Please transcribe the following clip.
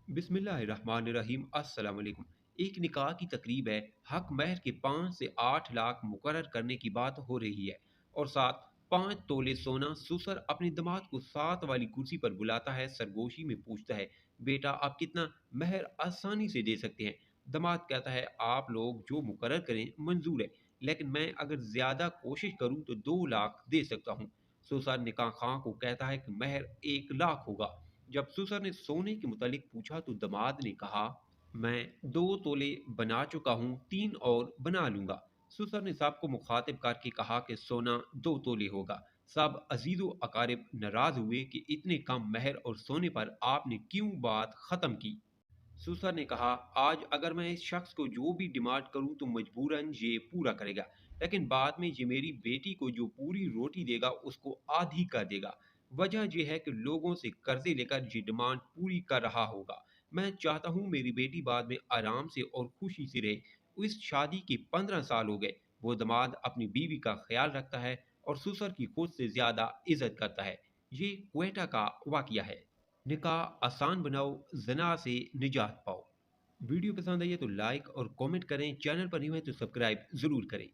बिस्मिल्लाहिर्रहमानिर्रहीम अस्सलाम वालेकुम। एक निकाह की तकरीब है। हक महर के 5 से 8 लाख मुकर्रर करने की बात हो रही है और साथ 5 तोले सोना। सुसर अपने दामाद को साथ वाली कुर्सी पर बुलाता है, सरगोशी में पूछता है, बेटा आप कितना महर आसानी से दे सकते हैं? दामाद कहता है, आप लोग जो मुकर्रर करें मंजूर है, लेकिन मैं अगर ज्यादा कोशिश करूं तो 2 लाख दे सकता हूं। सुसर निकाह खां को कहता है कि महर 1 लाख होगा। जब सुसर ने सोने के मुतालिक पूछा तो दामाद ने कहा, मैं 2 तोले बना चुका हूँ, 3 और बना लूंगा। सुसर ने सबको मुखातिब करके कहा कि सोना 2 तोले होगा। सब अजीजो अकारिब नाराज हुए कि इतने कम महर और सोने पर आपने क्यों बात खत्म की। सुसर ने कहा, आज अगर मैं इस शख्स को जो भी डिमांड करूं तो मजबूरन ये पूरा करेगा, लेकिन बाद में ये मेरी बेटी को जो पूरी रोटी देगा उसको आधी कर देगा। वजह यह है कि लोगों से कर्जे लेकर ये डिमांड पूरी कर रहा होगा। मैं चाहता हूं मेरी बेटी बाद में आराम से और खुशी से रहे। इस शादी के 15 साल हो गए। वो दामाद अपनी बीवी का ख्याल रखता है और सुसर की खुद से ज्यादा इज्जत करता है। ये क्वेटा का वाकया है। निकाह आसान बनाओ, ज़ना से निजात पाओ। वीडियो पसंद आई है तो लाइक और कमेंट करें, चैनल पर नहीं है तो सब्सक्राइब ज़रूर करें।